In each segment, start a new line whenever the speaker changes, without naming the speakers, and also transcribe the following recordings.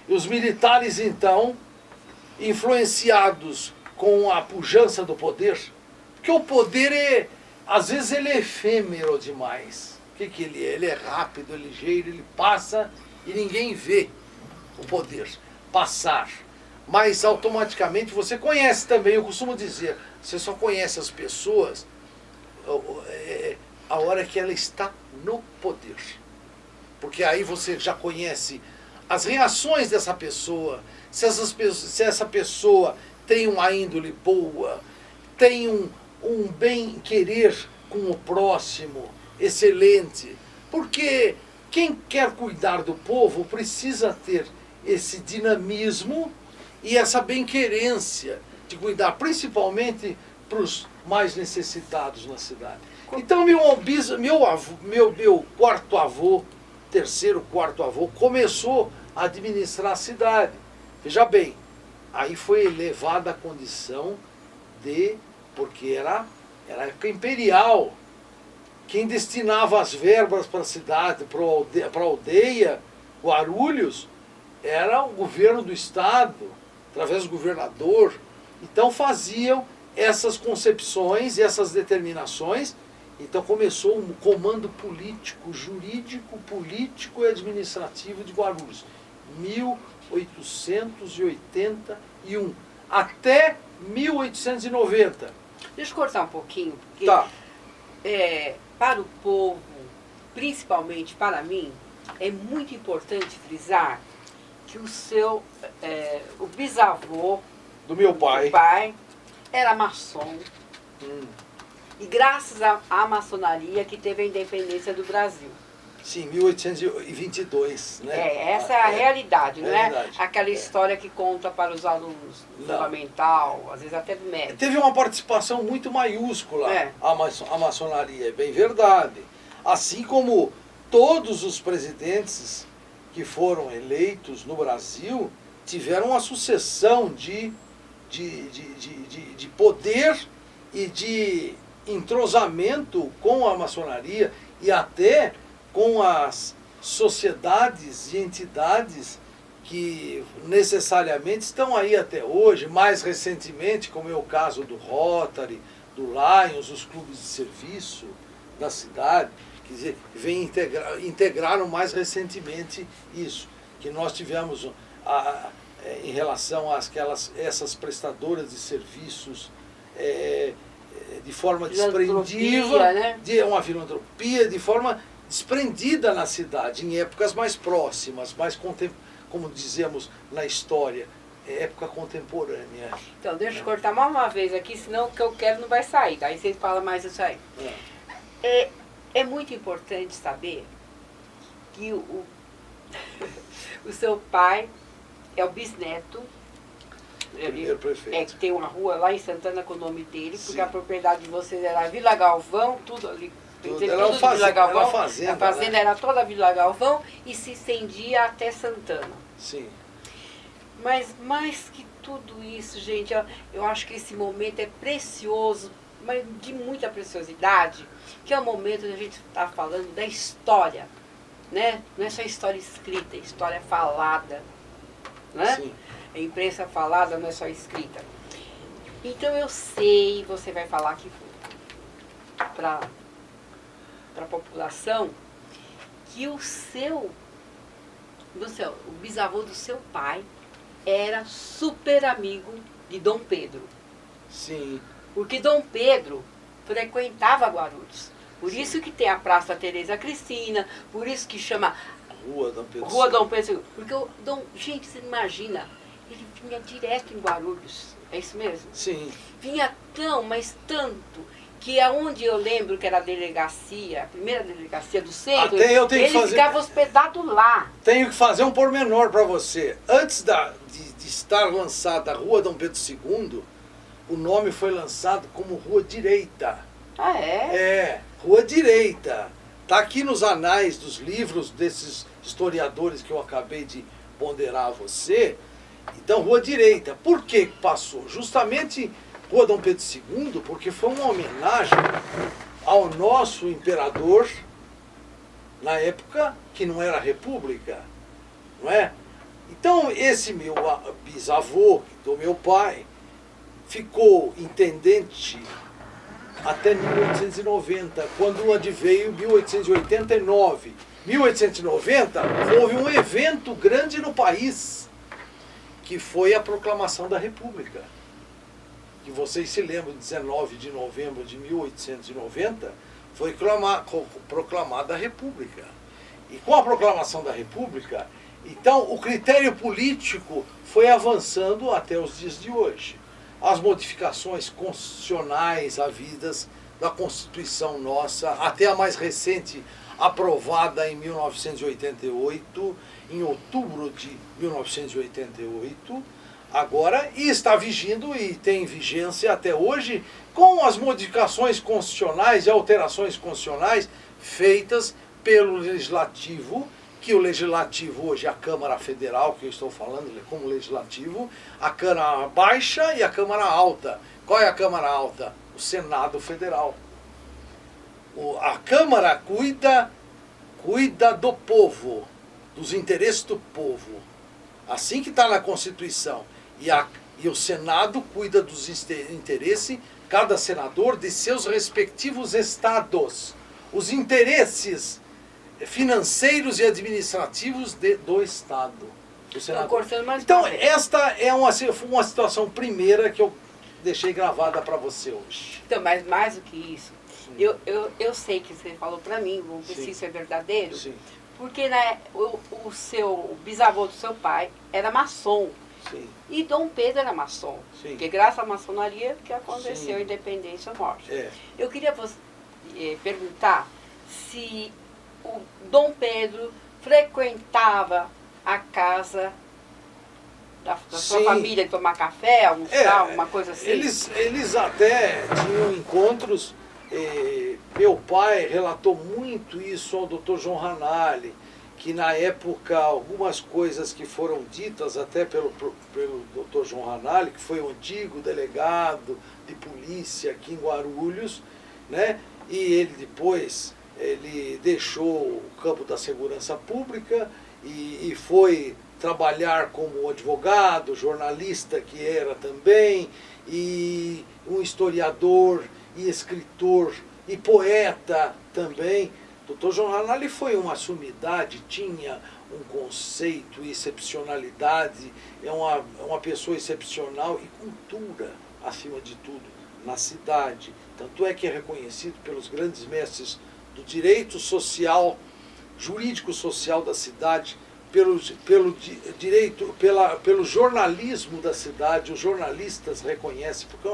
E os militares, então, influenciados com a pujança do poder, porque o poder, às vezes, ele é efêmero demais. O que ele é? Ele é rápido, é ligeiro, ele passa e ninguém vê o poder passar. Mas automaticamente você conhece também, eu costumo dizer, você só conhece as pessoas a hora que ela está no poder. Porque aí você já conhece as reações dessa pessoa, se essa pessoa tem uma índole boa, tem um bem-querer com o próximo excelente. Porque quem quer cuidar do povo precisa ter esse dinamismo e essa bem-querência de cuidar, principalmente para os mais necessitados na cidade. Então meu quarto avô, terceiro, quarto avô, começou a administrar a cidade. Veja bem, aí foi elevada a condição de, porque era época imperial, quem destinava as verbas para a cidade, para a aldeia, Guarulhos, era o governo do estado, através do governador. Então faziam essas concepções e essas determinações. Então começou um comando político, jurídico, político e administrativo de Guarulhos, 1881, até 1890.
Deixa eu cortar um pouquinho, porque
Tá.
Para o povo, principalmente para mim, é muito importante frisar que o bisavô
Do meu pai.
do pai era maçom. E graças à maçonaria que teve a independência do Brasil.
Sim, 1822, né?
Essa é a realidade, não é?
realidade.
Aquela história que conta para os alunos do fundamental, às vezes até do médio.
Teve uma participação muito maiúscula a maçonaria, é bem verdade. Assim como todos os presidentes que foram eleitos no Brasil tiveram uma sucessão de poder e de entrosamento com a maçonaria e até com as sociedades e entidades que necessariamente estão aí até hoje, mais recentemente, como é o caso do Rotary, do Lions, os clubes de serviço da cidade, quer dizer, integraram mais recentemente isso, que nós tivemos em relação essas prestadoras de serviços de forma desprendida,
né?
Uma filantropia, de forma desprendida na cidade, em épocas mais próximas, como dizemos na história, época contemporânea.
Então, deixa eu cortar mais uma vez aqui, senão o que eu quero não vai sair, aí você fala mais isso aí. É muito importante saber que o seu pai é o bisneto,
primeiro prefeito.
Que tem uma rua lá em Santana com o nome dele, porque
Sim.
a propriedade de vocês era Vila Galvão, tudo ali.
Era uma fazenda,
Galvão,
fazenda,
a fazenda, né? Era toda a Vila Galvão e se estendia até Santana.
Sim.
Mas mais que tudo isso, gente, eu acho que esse momento é precioso, mas de muita preciosidade, que é o momento da gente estar falando da história, né? Não é só história escrita, é história falada, né?
Sim.
A imprensa falada não é só escrita. Então eu sei, você vai falar aqui para a população, que o bisavô do seu pai era super amigo de Dom Pedro.
Sim.
Porque Dom Pedro frequentava Guarulhos. Por isso que tem a Praça Tereza Cristina, por isso que chama
Rua Dom Pedro.
Rua Dom Pedro II. Porque gente, você imagina, ele vinha direto em Guarulhos. É isso mesmo?
Sim.
Vinha mas tanto, que aonde eu lembro que era a delegacia, a primeira delegacia do centro,
Até eu tenho que
ele ficava hospedado lá.
Tenho que fazer um pormenor para você. Antes de estar lançada a Rua Dom Pedro II, o nome foi lançado como Rua Direita.
Ah, é?
Rua Direita. Está aqui nos anais dos livros desses historiadores que eu acabei de ponderar a você. Então, Rua Direita. Por que passou? Justamente Rua Dom Pedro II, porque foi uma homenagem ao nosso imperador, na época que não era república, não é? Então, esse meu bisavô, do meu pai, ficou intendente até 1890, quando adveio 1889. 1890, houve um evento grande no país, que foi a proclamação da República. Que vocês se lembram, 19 de novembro de 1890, foi proclamada a República. E com a proclamação da República, então o critério político foi avançando até os dias de hoje. As modificações constitucionais havidas da Constituição nossa, até a mais recente, aprovada em 1988, em outubro de 1988, agora, e está vigindo e tem vigência até hoje, com as modificações constitucionais e alterações constitucionais feitas pelo Legislativo, que o Legislativo hoje, a Câmara Federal, que eu estou falando como Legislativo, a Câmara Baixa e a Câmara Alta. Qual é a Câmara Alta? O Senado Federal. A Câmara cuida do povo, dos interesses do povo. Assim que está na Constituição. E o Senado cuida dos interesses, cada senador, de seus respectivos estados. Os interesses financeiros e administrativos do Estado. Do Senado. Então, esta é uma situação primeira que eu deixei gravada para você hoje.
Então, mas mais do que isso, eu sei que você falou para mim, vamos ver se isso é verdadeiro,
Sim.
porque né, o bisavô do seu pai era maçom.
Sim.
E Dom Pedro era maçom.
Sim.
Porque graças à maçonaria que aconteceu
Sim.
a independência e a morte.
É.
Eu queria perguntar se o Dom Pedro frequentava a casa da sua
Sim.
família, de tomar café, almoçar, alguma coisa assim?
Eles até tinham encontros. Meu pai relatou muito isso ao Dr. João Ranalli, que na época algumas coisas que foram ditas até pelo Dr. João Ranalli, que foi o antigo delegado de polícia aqui em Guarulhos, né? E ele depois deixou o campo da segurança pública e foi trabalhar como advogado, jornalista que era também, e um historiador e escritor e poeta também. Dr. João Ranalli foi uma sumidade, tinha um conceito e excepcionalidade, é uma pessoa excepcional e cultura, acima de tudo, na cidade. Tanto é que é reconhecido pelos grandes mestres do direito social, jurídico social da cidade, pelo jornalismo da cidade. Os jornalistas reconhecem, porque foi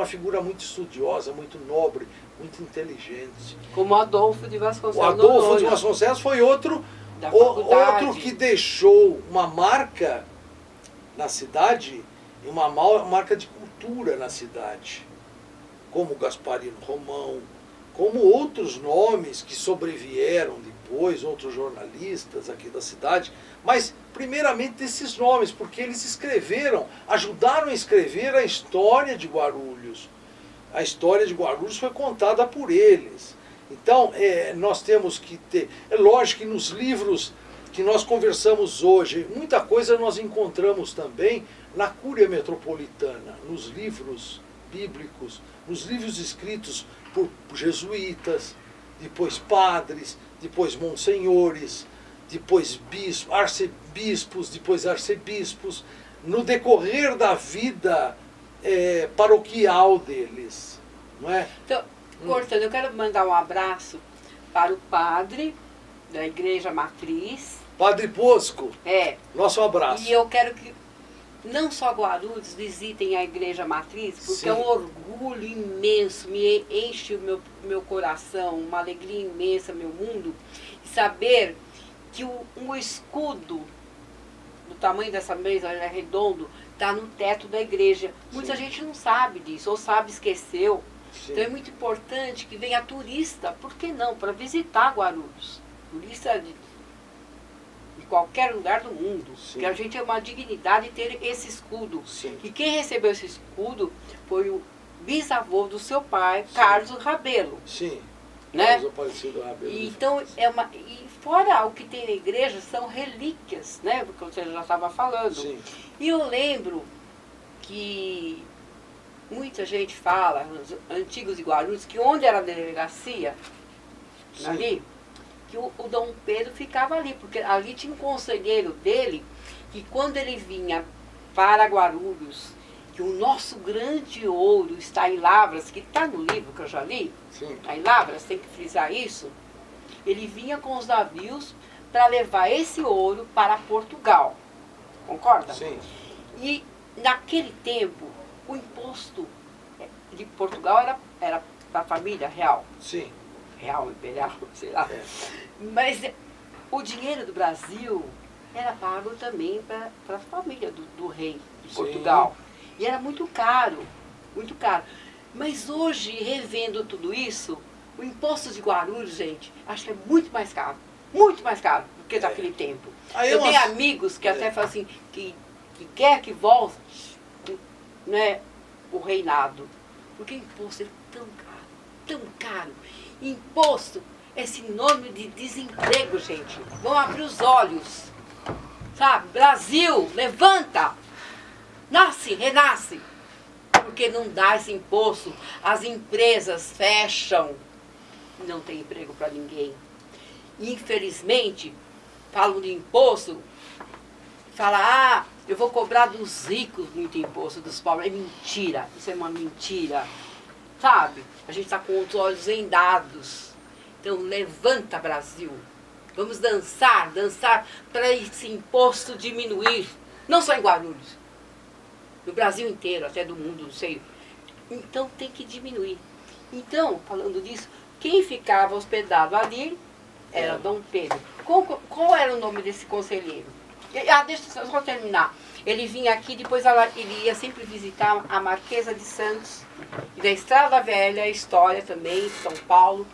uma figura muito estudiosa, muito nobre, muito inteligente.
Como Adolfo de Vasconcelos.
O Adolfo de Vasconcelos foi outro que deixou uma marca na cidade, uma marca de cultura na cidade, como Gasparino Romão, como outros nomes que sobrevieram depois, outros jornalistas aqui da cidade, mas primeiramente esses nomes, porque eles ajudaram a escrever a história de Guarulhos. A história de Guarulhos foi contada por eles. Então, nós temos que ter... É lógico que nos livros que nós conversamos hoje, muita coisa nós encontramos também na Cúria Metropolitana, nos livros bíblicos, nos livros escritos por jesuítas, depois padres, depois monsenhores, depois arcebispos, depois arcebispos, no decorrer da vida paroquial deles, não é?
Então, cortando, eu quero mandar um abraço para o padre da Igreja Matriz.
Padre Bosco, nosso abraço.
E eu quero que não só Guarulhos visitem a Igreja Matriz, porque
Sim.
é um orgulho imenso, me enche o meu coração, uma alegria imensa, meu mundo, saber que um escudo do tamanho dessa mesa, redondo, está no teto da igreja. Muita gente não sabe disso, ou sabe, esqueceu.
Sim.
Então é muito importante que venha turista, por que não, para visitar Guarulhos. Turista de qualquer lugar do mundo.
Sim.
Porque a gente é uma dignidade ter esse escudo.
Sim.
E quem recebeu esse escudo foi o bisavô do seu pai,
Sim.
Carlos Rabelo.
Sim.
né?
Carlos Aparecido Rabelo.
E, então, e fora o que tem na igreja, são relíquias, né? Porque você já estava falando.
Sim.
E eu lembro que muita gente fala, os antigos de Guarulhos, que onde era a delegacia,
Sim.
ali, que o Dom Pedro ficava ali, porque ali tinha um conselheiro dele, que quando ele vinha para Guarulhos, que o nosso grande ouro está em Lavras, que está no livro que eu já li,
Sim.
está em Lavras, tem que frisar isso, ele vinha com os navios para levar esse ouro para Portugal. Concorda?
Sim.
E naquele tempo, o imposto de Portugal era da família real.
Sim.
Real, imperial, sei lá.
É.
Mas o dinheiro do Brasil era pago também para a família do rei de Portugal. E era muito caro, muito caro. Mas hoje, revendo tudo isso, o imposto de Guarulhos, gente, acho que é muito mais caro do que daquele tempo.
Aí
Eu
umas-
tenho amigos que até falam assim, que quer que volte, né, o reinado. Porque o imposto é tão caro, tão caro. Imposto é sinônimo de desemprego, gente. Vamos abrir os olhos. Sabe? Brasil, levanta! Nasce, renasce. Porque não dá esse imposto. As empresas fecham. Não tem emprego para ninguém. Infelizmente, falam de imposto, fala, eu vou cobrar dos ricos muito imposto, dos pobres. É mentira, isso é uma mentira. Sabe? A gente está com os olhos vendados. Então, levanta, Brasil. Vamos dançar para esse imposto diminuir. Não só em Guarulhos. No Brasil inteiro, até do mundo, não sei. Então, tem que diminuir. Então, falando disso, quem ficava hospedado ali era Dom Pedro. Qual era o nome desse conselheiro? Deixa eu só terminar. Ele vinha aqui, depois ele ia sempre visitar a Marquesa de Santos. E da Estrada Velha, a história também, de São Paulo.